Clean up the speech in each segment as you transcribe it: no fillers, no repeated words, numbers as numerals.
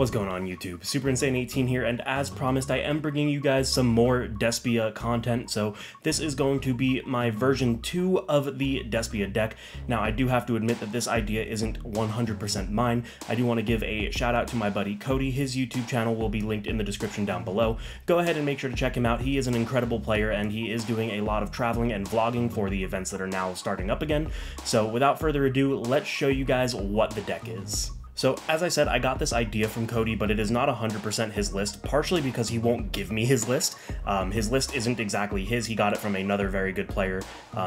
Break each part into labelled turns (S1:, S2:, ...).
S1: What's going on YouTube? Super Insane 18 here, and as promised I am bringing you guys some more Despia content. So this is going to be my version 2 of the Despia deck. Now I do have to admit that this idea isn't 100% mine. I do want to give a shout out to my buddy Cody. His YouTube channel will be linked in the description down below. Go ahead and make sure to check him out. He is an incredible player and he is doing a lot of traveling and vlogging for the events that are now starting up again. So without further ado, let's show you guys what the deck is. So, as I said, I got this idea from Cody, but it is not 100% his list, partially because he won't give me his list. His list isn't exactly his, he got it from another very good player,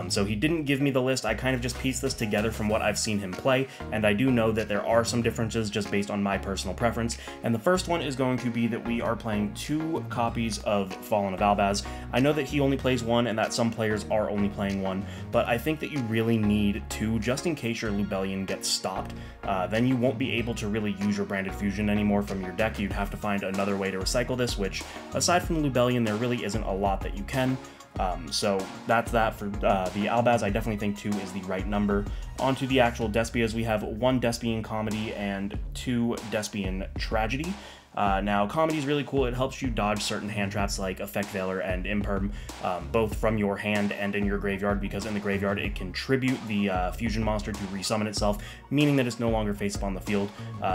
S1: so he didn't give me the list. I kind of just pieced this together from what I've seen him play, and I do know that there are some differences just based on my personal preference, and the first one is going to be that we are playing 2 copies of Fallen of Albaz. I know that he only plays 1, and that some players are only playing 1, but I think that you really need 2, just in case your Lubellion gets stopped. Then you won't be able to really use your Branded Fusion anymore from your deck. You'd have to find another way to recycle this, which, aside from Lubellion, there really isn't a lot that you can. So that's that for the Albaz. I definitely think 2 is the right number. On to the actual Despias, we have 1 Despian Comedy and 2 Despian Tragedy. Now, Comedy is really cool. It helps you dodge certain hand traps like Effect Veiler and Imperm, both from your hand and in your graveyard, because in the graveyard it can tribute the fusion monster to resummon itself, meaning that it's no longer face up on the field.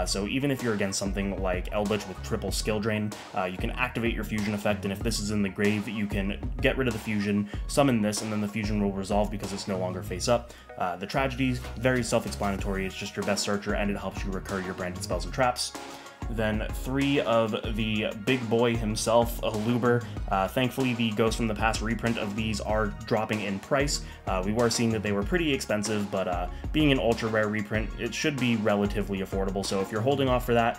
S1: So even if you're against something like Albaz with triple skill drain, you can activate your fusion effect, and if this is in the grave, you can get rid of the fusion, summon this, and then the fusion will resolve because it's no longer face up. The Tragedy is very self-explanatory. It's just your best searcher, and it helps you recur your branded spells and traps. Then 3 of the big boy himself, Luber. Thankfully, the Ghost from the Past reprint of these are dropping in price. We were seeing that they were pretty expensive, but being an ultra rare reprint, it should be relatively affordable. So if you're holding off for that,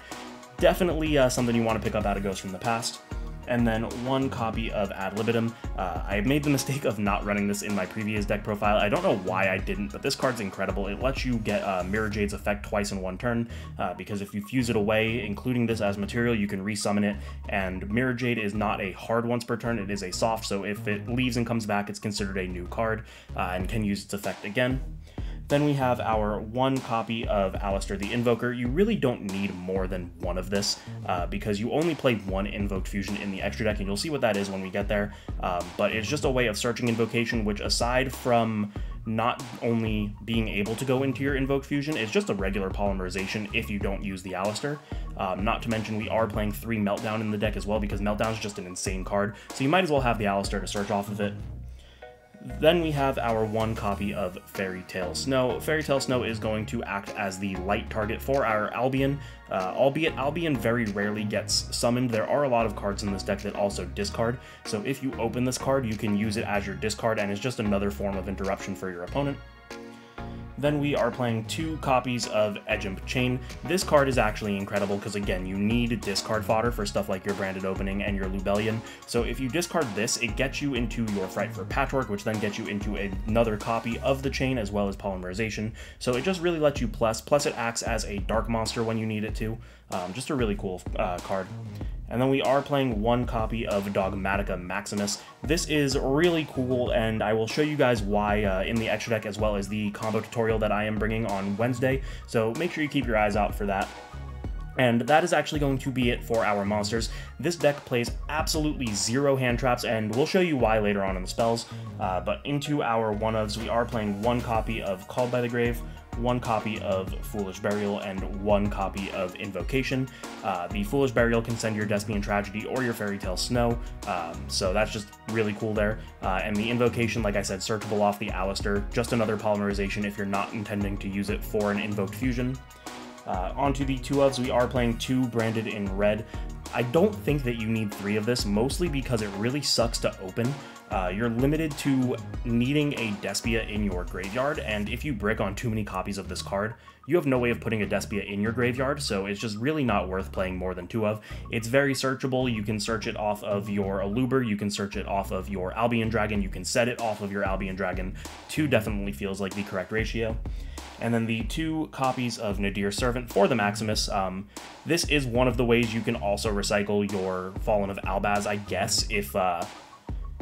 S1: definitely something you want to pick up out of Ghost from the Past. And then 1 copy of Ad Libitum. I made the mistake of not running this in my previous deck profile. I don't know why I didn't, but this card's incredible. It lets you get Mirror Jade's effect twice in 1 turn, because if you fuse it away, including this as material, you can resummon it, and Mirror Jade is not a hard once per turn, it is a soft, so if it leaves and comes back, it's considered a new card, and can use its effect again. Then we have our 1 copy of Alistair the Invoker. You really don't need more than 1 of this, because you only play 1 Invoked Fusion in the extra deck, and you'll see what that is when we get there. But it's just a way of searching Invocation, which, aside from not only being able to go into your Invoked Fusion, it's just a regular polymerization if you don't use the Alistair. Not to mention, we are playing 3 Meltdown in the deck as well, because Meltdown is just an insane card, so you might as well have the Alistair to search off of it. Then we have our 1 copy of Fairy Tale Snow. Fairy Tale Snow is going to act as the light target for our Albion, albeit Albion very rarely gets summoned. There are a lot of cards in this deck that also discard, so if you open this card, you can use it as your discard, and it's just another form of interruption for your opponent. Then we are playing 2 copies of Ejimp Chain. This card is actually incredible because, again, you need discard fodder for stuff like your Branded Opening and your Lubellion. So if you discard this, it gets you into your Fright for Patchwork, which then gets you into another copy of the chain as well as polymerization. So it just really lets you plus it acts as a dark monster when you need it to. Just a really cool card. And then we are playing 1 copy of Dogmatica Maximus. This is really cool, and I will show you guys why in the extra deck, as well as the combo tutorial that I am bringing on Wednesday, so make sure you keep your eyes out for that. And that is actually going to be it for our monsters. This deck plays absolutely 0 hand traps, and we'll show you why later on in the spells. But into our 1-ofs, we are playing 1 copy of Called by the Grave, 1 copy of Foolish Burial, and 1 copy of Invocation. The Foolish Burial can send your Despian Tragedy or your Fairy Tale Snow, so that's just really cool there. And the Invocation, like I said, searchable off the Alistair, just another polymerization if you're not intending to use it for an Invoked Fusion. Onto the 2-ofs, we are playing 2 Branded in Red. I don't think that you need 3 of this, mostly because it really sucks to open. You're limited to needing a Despia in your graveyard, and if you brick on too many copies of this card, you have no way of putting a Despia in your graveyard, so it's just really not worth playing more than 2 of. It's very searchable. You can search it off of your Aluber, you can search it off of your Albion Dragon, you can set it off of your Albion Dragon. 2 definitely feels like the correct ratio. And then the 2 copies of Nadir Servant for the Maximus. This is one of the ways you can also recycle your Fallen of Albaz, I guess,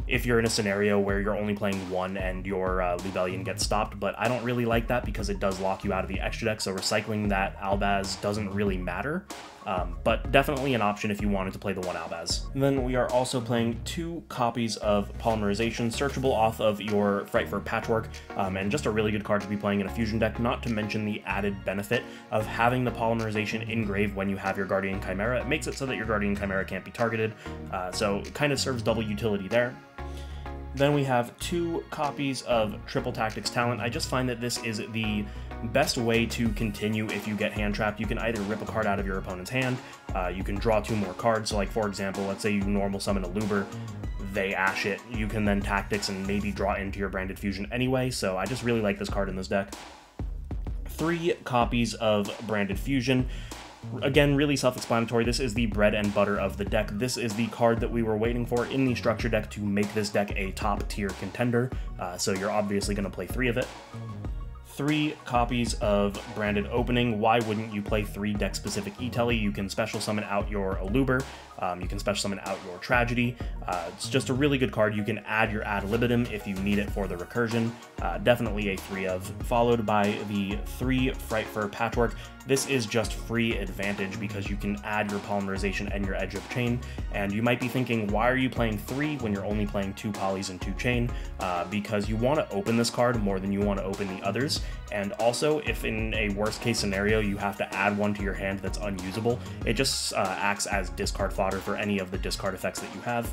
S1: if you're in a scenario where you're only playing 1 and your Lubellion gets stopped, but I don't really like that because it does lock you out of the extra deck, so recycling that Albaz doesn't really matter. but definitely an option if you wanted to play the one Albaz. And then we are also playing 2 copies of Polymerization, searchable off of your Frightfur Patchwork, and just a really good card to be playing in a fusion deck, not to mention the added benefit of having the Polymerization engrave when you have your Guardian Chimera. It makes it so that your Guardian Chimera can't be targeted, so it kind of serves double utility there. Then we have 2 copies of Triple Tactics Talent. I just find that this is the best way to continue if you get hand trapped. You can either rip a card out of your opponent's hand, you can draw 2 more cards, so like for example, let's say you normal summon a Luber, they ash it, you can then Tactics and maybe draw into your Branded Fusion anyway, so I just really like this card in this deck. 3 copies of Branded Fusion. Again, really self-explanatory. This is the bread and butter of the deck. This is the card that we were waiting for in the structure deck to make this deck a top-tier contender, so you're obviously going to play 3 of it. 3 copies of Branded Opening. Why wouldn't you play 3 deck-specific E-Telly? You can special summon out your Aluber, you can special summon out your Tragedy. It's just a really good card. You can add your Ad Libitum if you need it for the recursion. Definitely a 3 of. Followed by the 3 Frightfur Patchwork. This is just free advantage because you can add your Polymerization and your Edge of Chain, and you might be thinking, why are you playing 3 when you're only playing 2 Polys and 2 Chain? Because you want to open this card more than you want to open the others, and also if in a worst case scenario you have to add one to your hand that's unusable, it just acts as discard fodder for any of the discard effects that you have.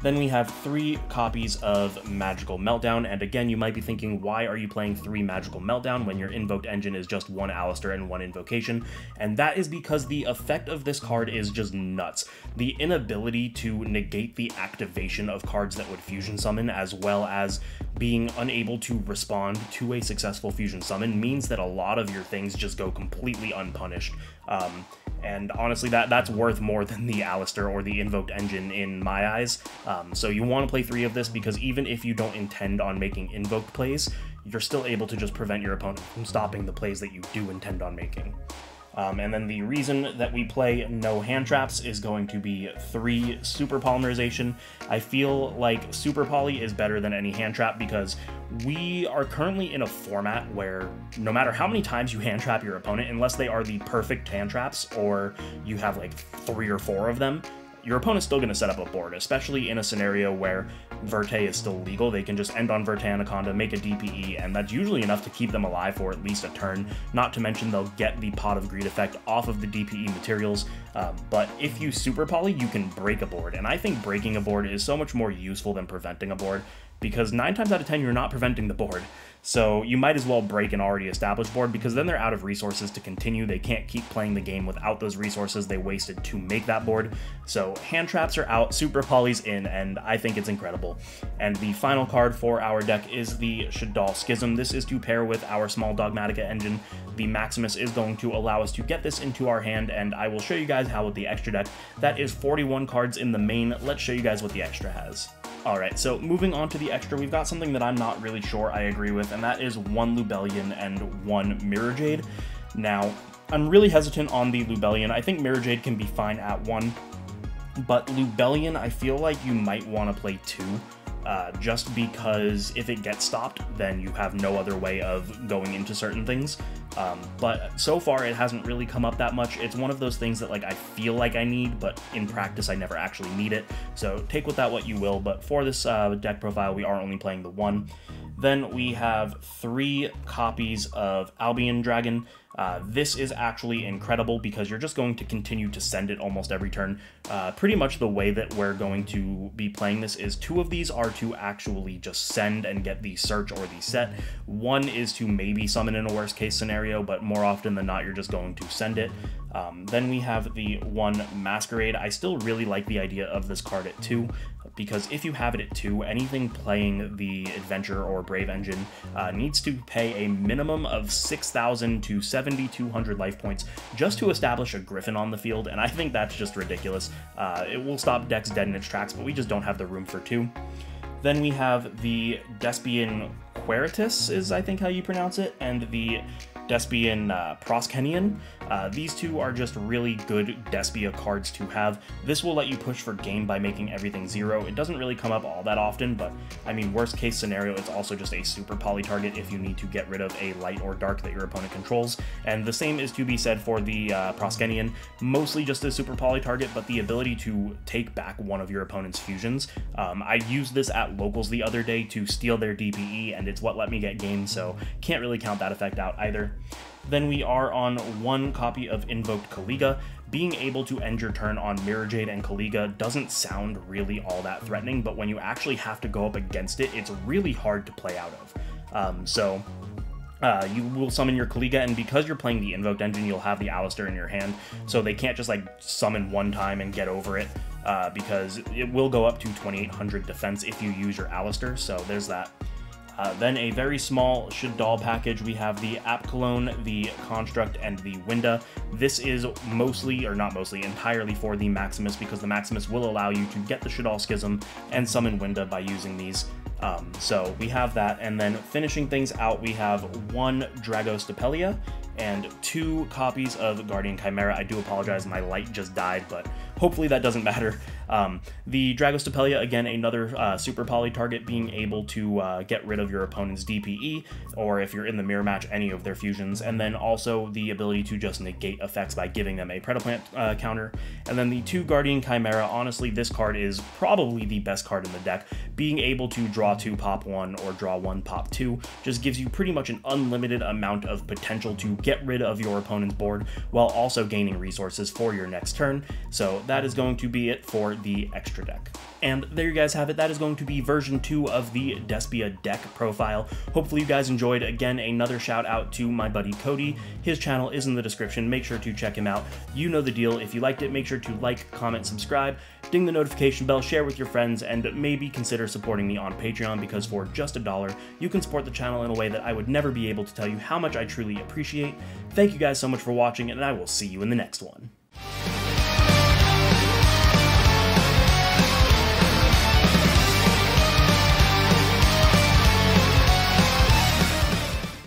S1: Then we have 3 copies of Magical Meltdown, and again, you might be thinking, why are you playing 3 Magical Meltdown when your invoked engine is just 1 Alistair and 1 invocation? And that is because the effect of this card is just nuts. The inability to negate the activation of cards that would fusion summon, as well as being unable to respond to a successful fusion summon, means that a lot of your things just go completely unpunished. And honestly, that's worth more than the Alistair or the invoked engine in my eyes. So you want to play 3 of this because even if you don't intend on making invoked plays, you're still able to just prevent your opponent from stopping the plays that you do intend on making. And then the reason that we play no hand traps is going to be 3 Super Polymerization. I feel like Super Poly is better than any hand trap because we are currently in a format where no matter how many times you hand trap your opponent, unless they are the perfect hand traps or you have like 3 or 4 of them, your opponent's still going to set up a board, especially in a scenario where Verte is still legal. They can just end on Verte Anaconda, make a DPE, and that's usually enough to keep them alive for at least a turn. Not to mention they'll get the Pot of Greed effect off of the DPE materials, but if you Super Poly, you can break a board, and I think breaking a board is so much more useful than preventing a board, because 9 times out of 10 you're not preventing the board. So you might as well break an already established board, because then they're out of resources to continue. They can't keep playing the game without those resources they wasted to make that board. So hand traps are out, Super Poly's in, and I think it's incredible. And the final card for our deck is the Shadal Schism. This is to pair with our small Dogmatica engine. The Maximus is going to allow us to get this into our hand, and I will show you guys how with the extra deck. That is 41 cards in the main. Let's show you guys what the extra has. Alright, so moving on to the extra, we've got something that I'm not really sure I agree with, and that is 1 Lubellion and 1 Mirror Jade. Now, I'm really hesitant on the Lubellion. I think Mirror Jade can be fine at 1, but Lubellion, I feel like you might want to play 2, just because if it gets stopped, then you have no other way of going into certain things. But so far, it hasn't really come up that much. It's one of those things that, like, I feel like I need, but in practice, I never actually need it. So take with that what you will, but for this deck profile, we are only playing the 1. Then we have 3 copies of Albion Dragon. This is actually incredible because you're just going to continue to send it almost every turn. Pretty much the way that we're going to be playing this is 2 of these are to actually just send and get the search or the set. 1 is to maybe summon in a worst case scenario, but more often than not, you're just going to send it. Then we have the 1 Masquerade. I still really like the idea of this card at 2, because if you have it at 2, anything playing the Adventure or Brave engine needs to pay a minimum of 6,000 to 7,200 life points just to establish a Griffin on the field, and I think that's just ridiculous. It will stop decks dead in its tracks, but we just don't have the room for 2. Then we have the Despian Queritus, is I think how you pronounce it, and the Despian Proskenian. These two are just really good Despia cards to have. This will let you push for game by making everything 0. It doesn't really come up all that often, but I mean, worst case scenario, it's also just a super poly target if you need to get rid of a light or dark that your opponent controls. And the same is to be said for the Proskenian, mostly just a super poly target, but the ability to take back one of your opponent's fusions. I used this at locals the other day to steal their DPE, and it's what let me get games, so can't really count that effect out either. Then we are on one copy of Invoked Caliga. Being able to end your turn on Mirror Jade and Caliga doesn't sound really all that threatening, but when you actually have to go up against it, it's really hard to play out of. You will summon your Caliga, and because you're playing the Invoked engine, you'll have the Alistair in your hand, so they can't just like summon one time and get over it, because it will go up to 2800 defense if you use your Alistair, so there's that. Then a very small Shadal package, we have the App Cologne, the Construct, and the Winda. This is mostly, or not mostly, entirely for the Maximus, because the Maximus will allow you to get the Shadal Schism and summon Winda by using these. So we have that, and then finishing things out, we have one Dragostapelia and 2 copies of Guardian Chimera. I do apologize, my light just died, but hopefully that doesn't matter. The Dragostapelia, again, another super poly target, being able to get rid of your opponent's DPE, or if you're in the mirror match, any of their fusions, and then also the ability to just negate effects by giving them a Predaplant counter. And then the 2 Guardian Chimera, honestly, this card is probably the best card in the deck. Being able to draw 2, pop 1, or draw 1, pop 2, just gives you pretty much an unlimited amount of potential to get rid of your opponent's board, while also gaining resources for your next turn. So that is going to be it for the extra deck. And there you guys have it. That is going to be version 2 of the Despia deck profile. Hopefully you guys enjoyed. Again, another shout out to my buddy Cody. His channel is in the description. Make sure to check him out. You know the deal. If you liked it, make sure to like, comment, subscribe, ding the notification bell, share with your friends, and maybe consider supporting me on Patreon, because for just $1, you can support the channel in a way that I would never be able to tell you how much I truly appreciate. Thank you guys so much for watching, and I will see you in the next one.